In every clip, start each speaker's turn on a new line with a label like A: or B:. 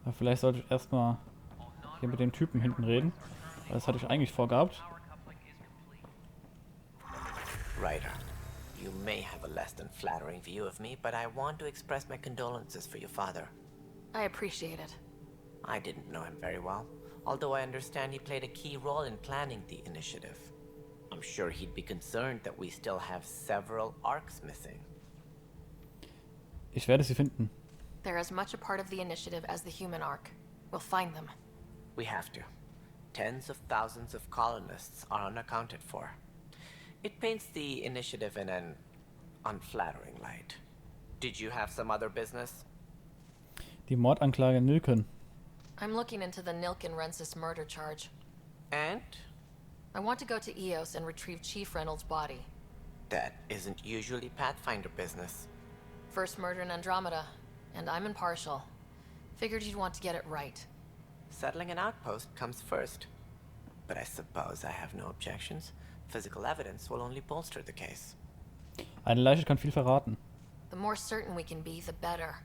A: Aber vielleicht sollte ich erstmal hier mit dem Typen hinten reden. Das hatte ich eigentlich vorgehabt.
B: Ryder, you may have a less than flattering view of me, but I want to express my condolences for your father.
C: I appreciate it.
B: I didn't know him very well, although I understand he played a key role in planning the initiative. I'm sure he'd be concerned that we still have several arcs missing.
A: Ich werde sie finden.
C: They're as much a part of the initiative as the human arc. We'll find them.
B: We have to. Tens of thousands of colonists are unaccounted for. It paints the initiative in an unflattering light. Did you have some other business?
A: Die Mordanklage Nilken.
C: I'm looking into the Nilken Rensis murder charge.
B: And?
C: I want to go to Eos and retrieve Chief Reynolds' body.
B: That isn't usually Pathfinder business.
C: First murder in Andromeda, and I'm impartial. Figured you'd want to get it right.
B: Settling an outpost comes first. But I suppose I have no objections. Physical evidence will only bolster the case.
A: Eine Leiche kann viel verraten.
C: The more certain we can be, the better.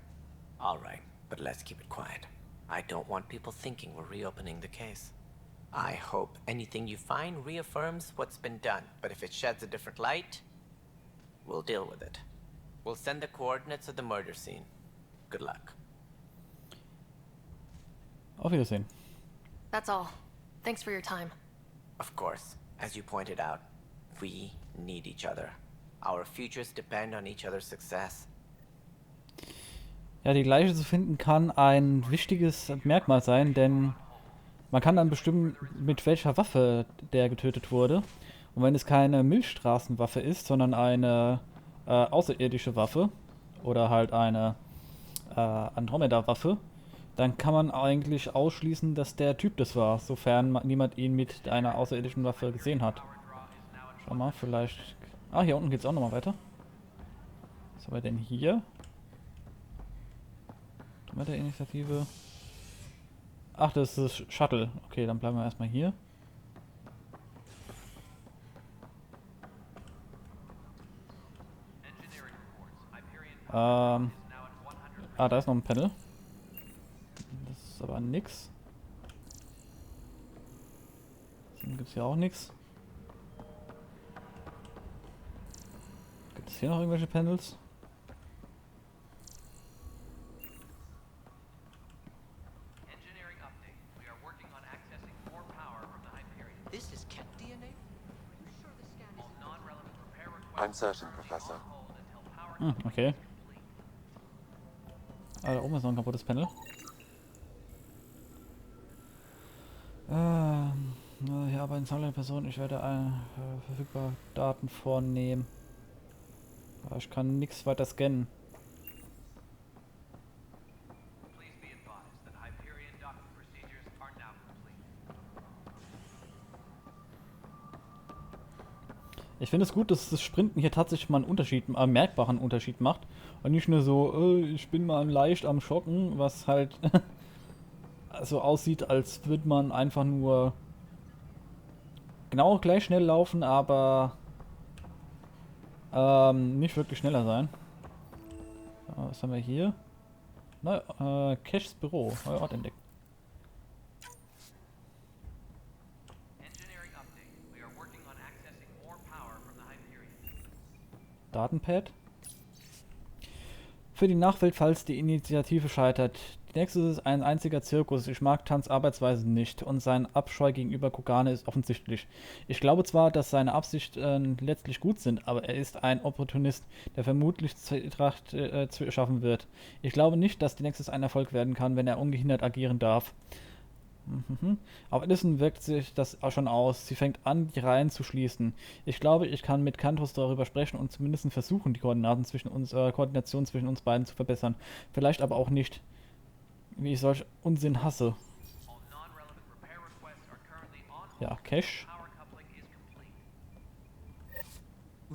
B: All right, but let's keep it quiet. I don't want people thinking we're reopening the case. I hope anything you find reaffirms what's been done, but if it sheds a different light, we'll deal with it. We'll send the coordinates of the murder scene. Good luck.
A: Auf Wiedersehen.
C: That's all. Thanks for your time.
B: Of course, as you pointed out, we need each other. Our futures depend on each other's success.
A: Ja, die Leiche zu finden kann ein wichtiges Merkmal sein, denn man kann dann bestimmen, mit welcher Waffe der getötet wurde. Und wenn es keine Milchstraßenwaffe ist, sondern eine außerirdische Waffe oder halt eine Andromeda-Waffe, dann kann man eigentlich ausschließen, dass der Typ das war, sofern niemand ihn mit einer außerirdischen Waffe gesehen hat. Schau mal, vielleicht... Ah, hier unten geht's auch nochmal weiter. Was haben wir denn hier? Mit der Initiative. Ach, das ist das Shuttle. Okay, dann bleiben wir erstmal hier. Da ist noch ein Panel. Das ist aber nix. Dann gibt es hier auch nichts. Gibt es hier noch irgendwelche Panels?
D: I'm certain, Professor.
A: Okay. Ah, da oben ist noch ein kaputtes Panel. Hier arbeiten zahlreiche Personen. Ich werde verfügbare Daten vornehmen. Aber ich kann nichts weiter scannen. Ich finde es gut, dass das Sprinten hier tatsächlich mal einen Unterschied, einen merkbaren Unterschied macht. Und nicht nur so, ich bin mal leicht am Schocken, was halt so aussieht, als würde man einfach nur genau gleich schnell laufen, aber nicht wirklich schneller sein. Was haben wir hier? Cashs Büro, neuer Ort entdeckt. Datenpad. Für die Nachwelt, falls die Initiative scheitert. Die nächste ist ein einziger Zirkus. Ich mag Tans Arbeitsweise nicht und sein Abscheu gegenüber Kogane ist offensichtlich. Ich glaube zwar, dass seine Absichten letztlich gut sind, aber er ist ein Opportunist, der vermutlich Zwietracht schaffen wird. Ich glaube nicht, dass die Nexus ein Erfolg werden kann, wenn er ungehindert agieren darf. Auf Edison wirkt sich das auch schon aus. Sie fängt an, die Reihen zu schließen. Ich glaube, ich kann mit Cantos darüber sprechen und zumindest versuchen, die Koordination zwischen uns beiden zu verbessern. Vielleicht aber auch nicht. Wie ich solch Unsinn hasse. Ja, Cash.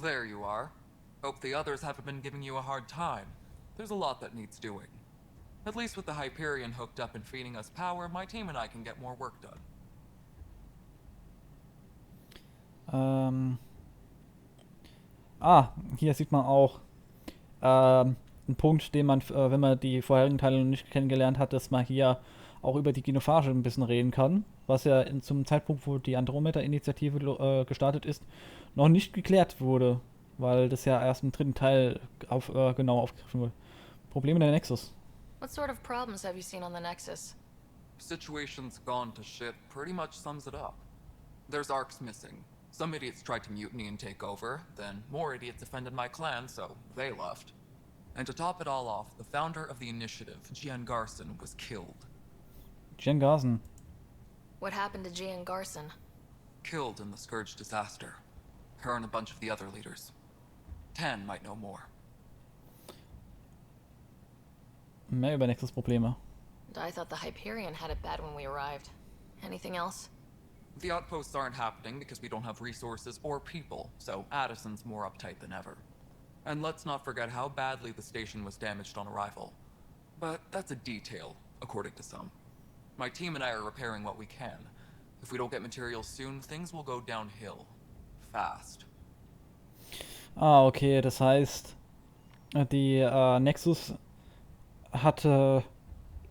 E: There you are. Hope the others haven't been giving you a hard time. There's a lot that needs doing. At least with the Hyperion hooked up and feeding us power, my team and I can get more work done.
A: Hier sieht man auch ein Punkt, den man, wenn man die vorherigen Teile noch nicht kennengelernt hat, dass man hier auch über die Genophage ein bisschen reden kann, was ja zum Zeitpunkt, wo die Andromeda-Initiative gestartet ist, noch nicht geklärt wurde, weil das ja erst im dritten Teil genau aufgegriffen wurde. Probleme der Nexus.
C: What sort of problems have you seen on the Nexus?
E: Situation's gone to shit pretty much sums it up. There's arcs missing. Some idiots tried to mutiny and take over, then more idiots offended my clan, so they left. And to top it all off, the founder of the Initiative, Gian Garson, was killed.
A: Gian Garson.
C: What happened to Gian Garson?
E: Killed in the Scourge disaster. Her and a bunch of the other leaders. Tan might know more.
A: Mehr über Nexus-Probleme.
C: I thought the Hyperion had it bad when we arrived. Anything else?
E: The outposts aren't happening because we don't have resources or people, so Addison's more uptight than ever. And let's not forget how badly the station was damaged on arrival. But that's a detail, according to some. My team and I are repairing what we can. If we don't get materials soon, things will go downhill. Fast.
A: Ah, okay, das heißt, die Nexus hatte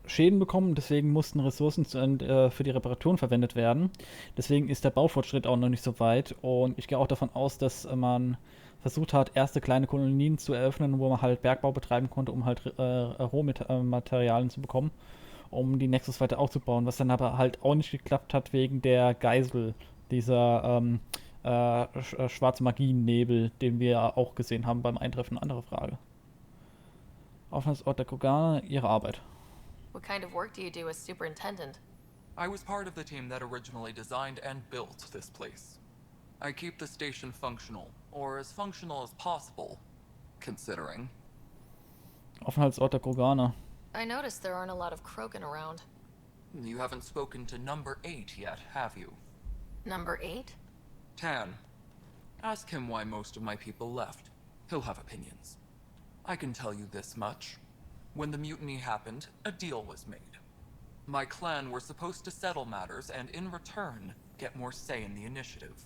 A: Schäden bekommen, deswegen mussten Ressourcen für die Reparaturen verwendet werden. Deswegen ist der Baufortschritt auch noch nicht so weit und ich gehe auch davon aus, dass man versucht hat, erste kleine Kolonien zu eröffnen, wo man halt Bergbau betreiben konnte, um halt Rohmaterialien zu bekommen, um die Nexus weiter aufzubauen, was dann aber halt auch nicht geklappt hat wegen der Geisel, dieser schwarze Magiennebel, den wir auch gesehen haben beim Eintreffen. Andere Frage. Aufenthaltsort der Kroganer, ihre Arbeit.
C: What kind of work do you do as superintendent?
E: I was part of the team that originally designed and built this place. I keep the station functional, or as functional as possible, considering.
A: Aufenthaltsort der Kroganer.
C: I noticed there aren't a lot of Krogan around.
E: You haven't spoken to number 8 yet, have you?
C: Number 8?
E: Tan. Ask him why most of my people left. He'll have opinions. I can tell you this much. When the mutiny happened, a deal was made. My clan were supposed to settle matters and in return, get more say in the initiative.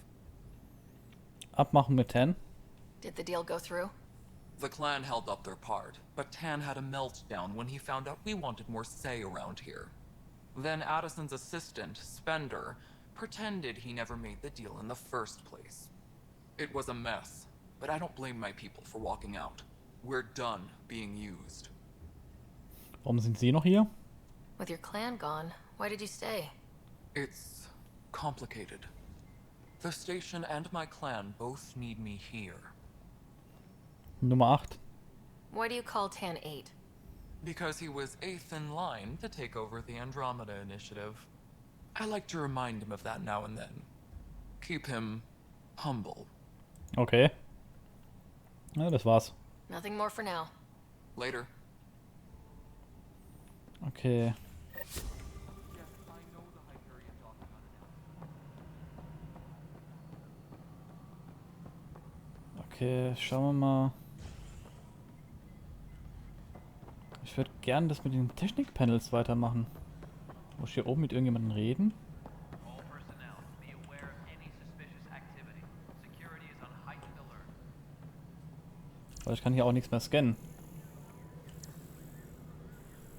A: Abmachen mit Tan.
C: Did the deal go through?
E: The clan held up their part, but Tan had a meltdown when he found out we wanted more say around here. Then Addison's assistant, Spender, pretended he never made the deal in the first place. It was a mess, but I don't blame my people for walking out. We're done being used.
A: Warum sind Sie noch hier?
C: With your clan gone, why did you stay?
E: It's complicated. The station and my clan both need me here.
A: Nummer 8.
C: Why do you call Tan 8?
E: Because he was 8th in line to take over the Andromeda Initiative. I like to remind him of that now and then. Keep him humble.
A: Okay. Ja, das war's.
C: Nothing more for now.
E: Later.
A: Okay. Okay, schauen wir mal. Ich würde gern das mit den Technikpanels weitermachen. Muss ich hier oben mit irgendjemandem reden? Weil ich kann hier auch nichts mehr scannen.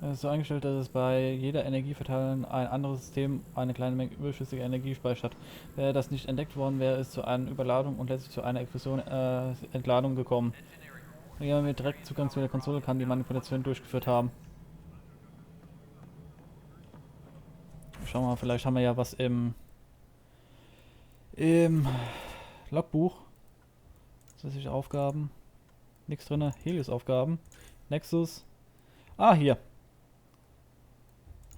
A: Es ist so eingestellt, dass es bei jeder Energieverteilung ein anderes System eine kleine Menge überschüssige Energie speichert. Wäre das nicht entdeckt worden, wäre es zu einer Überladung und letztlich zu einer Explosion Entladung gekommen. Jemand mit direkt Zugang zu der Konsole kann die Manipulation durchgeführt haben. Schauen wir mal, vielleicht haben wir ja was im Logbuch. Zusätzliche Aufgaben. Nichts drin. Heleuse Aufgaben. Nexus. Ah, hier.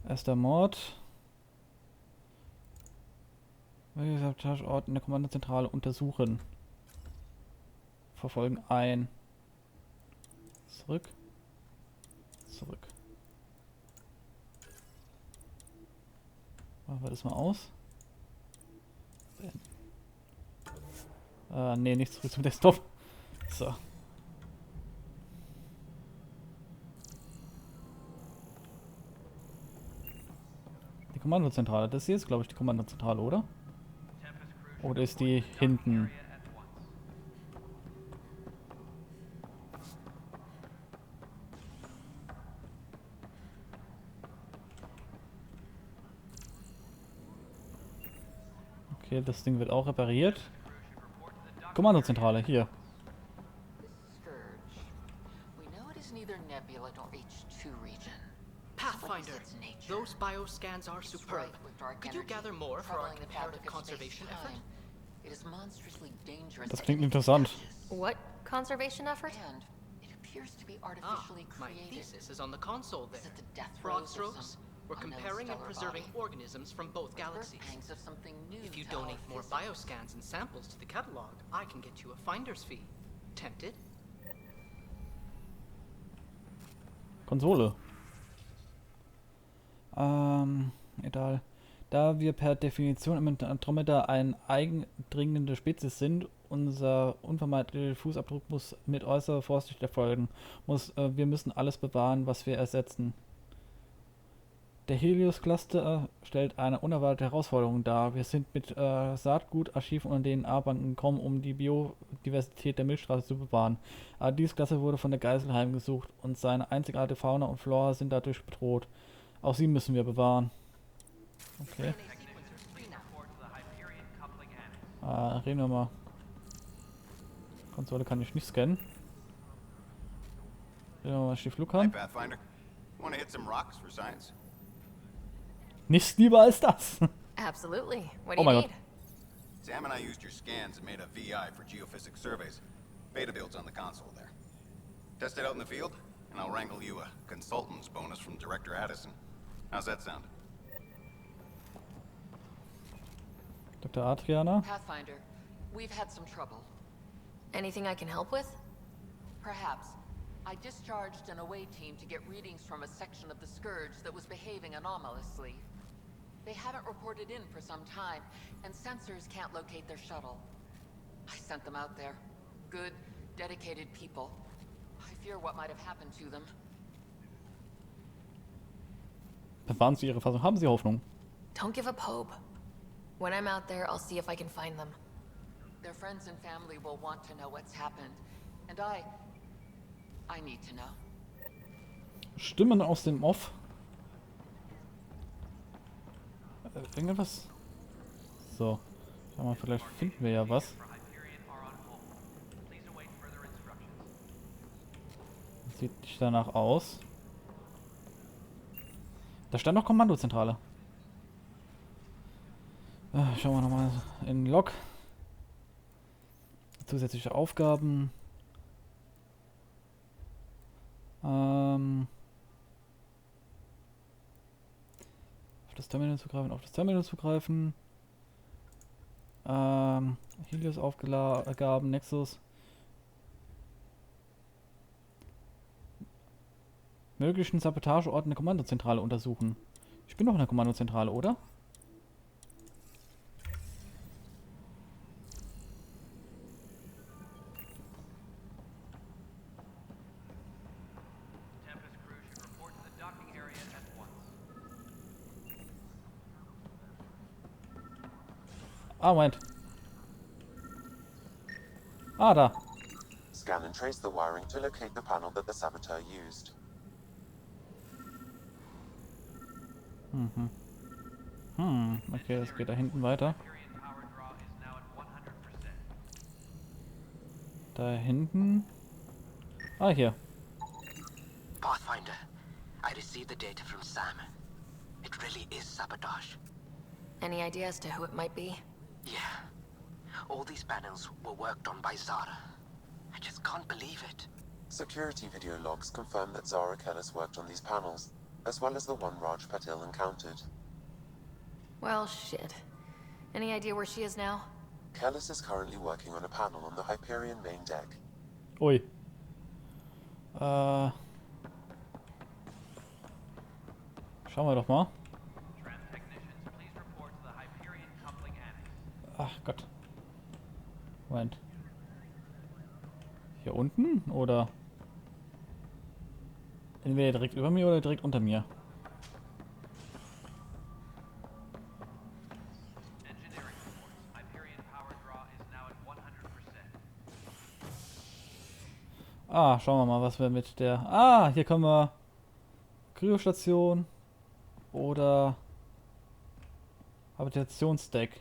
A: Erster Mord. Sabotageort in der Kommandozentrale untersuchen. Verfolgen ein. Zurück. Zurück. Machen wir das mal aus. Nee, nicht zurück zum Desktop. So. Die Kommandozentrale. Das hier ist, glaube ich, die Kommandozentrale, oder? Oder ist die hinten? Okay, das Ding wird auch repariert. Kommandozentrale, hier.
F: Scourge. We know it is neither nebula nor H2 region.
G: Pathfinder,
F: What is its nature?
G: those bioscans are superb.
F: Rife with dark
G: Could you
F: energy,
G: gather more for our
F: troubling the
G: comparative
F: fabric of
G: conservation effort?
F: space-time. It is monstrously dangerous.
A: Das
F: at
A: klingt
F: any
A: interessant.
F: touches.
C: What conservation effort?
F: And it appears to be
G: Ah,
F: artificially
G: my
F: created.
G: thesis is on the console
F: Is
G: there.
F: it the death
G: Broad
F: throes of
G: strokes,
F: some
G: we're
F: unknown
G: comparing and
F: stellar
G: preserving
F: body?
G: organisms from both
F: The birth
G: galaxies.
F: pangs of something new
G: If you
F: to our
G: donate more
F: physics.
G: bioscans and samples to the catalog, I can get you a finder's fee. Tempted?
A: Konsole. Egal. Da wir per Definition im Andromeda eine eindringende Spezies sind, unser unvermeidlicher Fußabdruck muss mit äußerer Vorsicht erfolgen. Wir müssen alles bewahren, was wir ersetzen. Der Heleuse Cluster stellt eine unerwartete Herausforderung dar. Wir sind mit Saatgutarchiven und DNA-Banken gekommen, um die Biodiversität der Milchstraße zu bewahren. Aber dieses Cluster wurde von der Geisel heimgesucht und seine einzigartige Fauna und Flora sind dadurch bedroht. Auch sie müssen wir bewahren. Okay. Reden wir mal. Konsole kann ich nicht scannen. Reden wir mal Stiefel
H: Hi,
A: haben.
H: Pathfinder. Want to hit some rocks for science?
A: Nichts lieber als das.
C: Absolutely. What
A: Oh
C: do
A: my
C: you
A: God.
C: need?
H: Sam and I used your scans and made a VI for geophysics surveys. Beta builds on the console there. Test it out in the field, and I'll wrangle you a consultant's bonus from Director Addison. How's that sound?
A: Dr. Adriana.
F: Pathfinder, we've had some trouble.
C: Anything I can help with?
F: Perhaps. I discharged an away team to get readings from a section of the Scourge that was behaving anomalously. They haven't reported in for some time, and sensors can't locate their shuttle. I sent them out there. Good, dedicated people. I fear what might have happened to them.
A: Bewahren Sie Ihre Fassung. Haben Sie Hoffnung?
C: Don't give up hope. When I'm out there, I'll see if I can find them.
F: Their friends and family will want to know what's happened. And I need to know.
A: Stimmen aus dem Off. Irgendwas? So. Schau mal, vielleicht finden wir ja was. Sieht nicht danach aus. Da stand noch Kommandozentrale. Schauen wir nochmal in Log. Zusätzliche Aufgaben. Auf das Terminal zugreifen, auf das Terminal zugreifen. Helios Aufgaben, Nexus. Möglichen Sabotageorten der Kommandozentrale untersuchen. Ich bin doch in der Kommandozentrale, oder? Ah, Moment. Ah, da.
D: Scan and trace the wiring to locate the panel that the saboteur used.
A: Okay, das geht da hinten weiter. Da hinten. Ah, hier.
B: Pathfinder, I received the data from Sam. It really is sabotage.
C: Any idea as to who it might be?
B: Yeah. All these panels were worked on by Zara. I just can't believe it.
D: Security video logs confirm that Zara Kellis worked on these panels, as well as the one Raj Patil encountered.
C: Well, shit. Any idea where she is now?
D: Kellis is currently working on a panel on the Hyperion main deck.
A: Ui. Schauen wir doch mal. Ach Gott. Moment. Hier unten? Oder? Entweder direkt über mir oder direkt unter mir. Ah, schauen wir mal, was wir mit der... Ah, hier können wir... Kryostation oder... Habitationsdeck.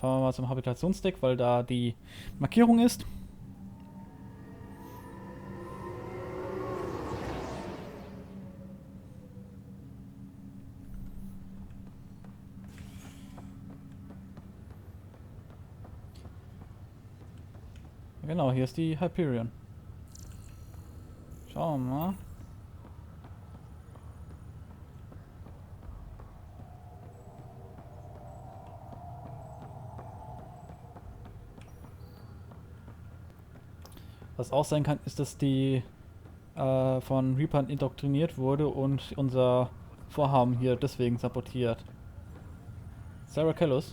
A: fahren wir mal zum Habitationsdeck, weil da die Markierung ist. Genau, hier ist die Hyperion. Schauen wir mal. Was auch sein kann, ist, dass die von Reapern indoktriniert wurde und unser Vorhaben hier deswegen sabotiert. Sarah Heleuse.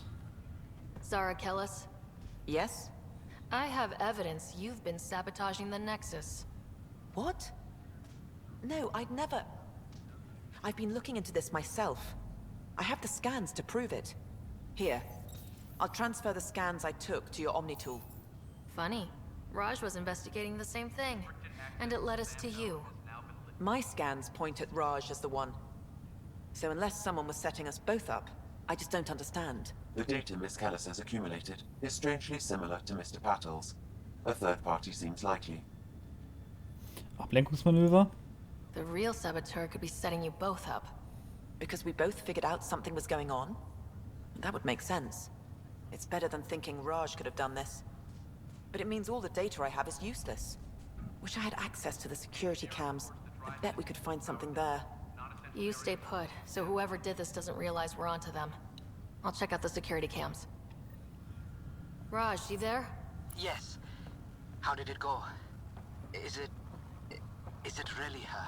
C: Zara Kellis,
F: Yes?
C: I have evidence you've been sabotaging the Nexus.
I: What? No, I'd never... I've been looking into this myself. I have the scans to prove it. Here. I'll transfer the scans I took to your Omni tool.
C: Funny. Raj was investigating the same thing, and it led us to you.
I: My scans point at Raj as the one. So unless someone was setting us both up, I just don't understand.
D: The data Miss Callis has accumulated is strangely similar to Mr. Patel's. A third party seems likely.
A: Ablenkungsmanöver.
C: The real saboteur could be setting you both up.
I: Because we both figured out something was going on? That would make sense. It's better than thinking Raj could have done this. But it means all the data I have is useless. Wish I had access to the security cams. I bet we could find something there.
C: You stay put, so whoever did this doesn't realize we're onto them. I'll check out the security cams. Raj, you there?
J: Yes. How did it go? Is it really her?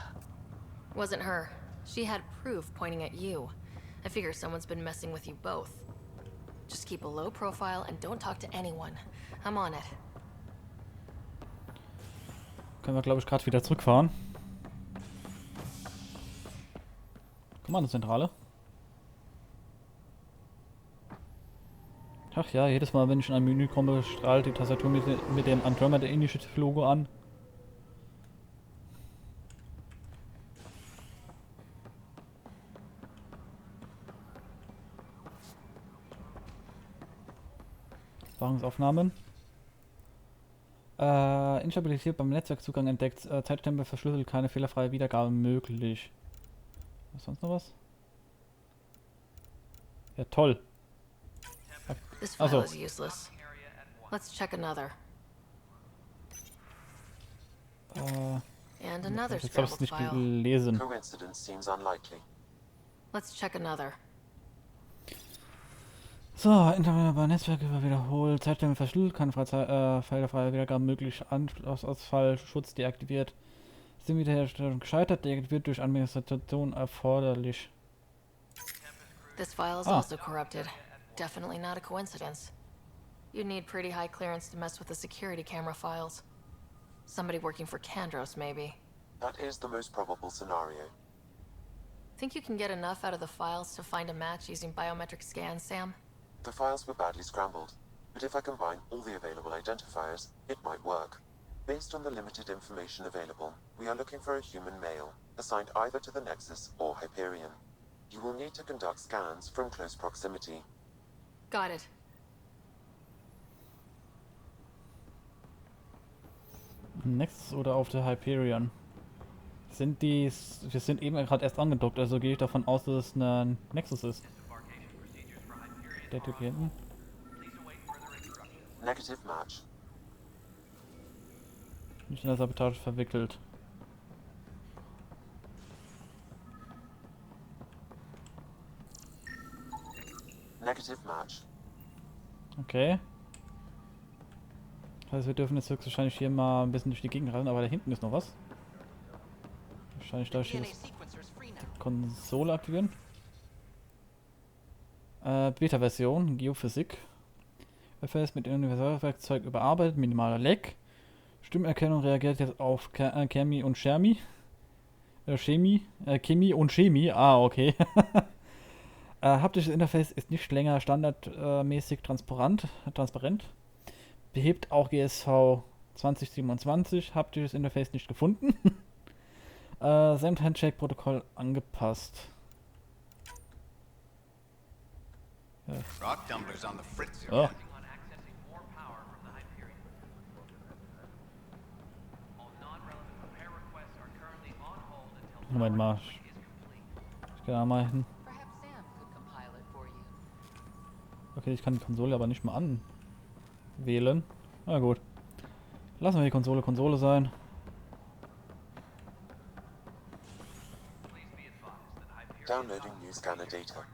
C: Wasn't her. She had proof pointing at you. I figure someone's been messing with you both. Just keep a low profile and don't talk to anyone. I'm on it.
A: Können wir, glaube ich, gerade wieder zurückfahren. Kommandozentrale. Ach ja, jedes Mal, wenn ich in ein Menü komme, strahlt die Tastatur mit dem Andromeda Initiative Logo an. Warnungsaufnahmen. Instabilität beim Netzwerkzugang entdeckt. Zeitstempel verschlüsselt, keine fehlerfreie Wiedergabe möglich. Was sonst noch was? Ja, toll.
C: This file is useless. Let's check another. And another
A: Jetzt habe ich es
C: scrambled
A: nicht
C: file.
A: gelesen.
D: Coincidence seems unlikely.
C: Let's check another.
A: So, Internet Netzwerk wiederholt. Zeitstempel verschlüsselt, keine fehlerfreie Wiedergabe möglich. Anschlussausfall, Schutz deaktiviert. Systemwiederherstellung gescheitert, deaktiviert durch Administration erforderlich.
C: This file is also corrupted. Definitely not a coincidence. You'd need pretty high clearance to mess with the security camera files. Somebody working for Kandros, maybe.
D: That is the most probable scenario.
C: Think you can get enough out of the files to find a match using biometric scans, Sam?
D: The files were badly scrambled, but if I combine all the available identifiers, it might work. Based on the limited information available, we are looking for a human male, assigned either to the Nexus or Hyperion. You will need to conduct scans from close proximity.
C: Got it.
A: Nexus oder auf der Hyperion? Wir sind eben gerade erst angedockt, also gehe ich davon aus, dass es ein Nexus ist. Der Typ hier hinten.
D: Negative match.
A: Nicht in der Sabotage verwickelt.
D: Negative match.
A: Okay. Das heißt, wir dürfen jetzt höchstwahrscheinlich hier mal ein bisschen durch die Gegend rennen, aber da hinten ist noch was. Wahrscheinlich gleich hier die Konsole aktivieren. Beta-Version, Geophysik. FS mit Universalwerkzeug überarbeitet, minimaler Lag. Stimmerkennung reagiert jetzt auf Chemie und Chemie. Chemie und Chemie. Ah, okay. Haptisches Interface ist nicht länger standardmäßig transparent. Behebt auch GSV 2027. Haptisches Interface nicht gefunden. Samt Handshake-Protokoll angepasst.
H: Rock tumblers on the fritz here.
A: Oh. Moment mal. Ich kann mal hin.
F: Perhaps Sam could compile it for you.
A: Okay, ich kann die Konsole aber nicht mal anwählen. Na gut. Lassen wir die Konsole sein.
D: Downloading new scanner data.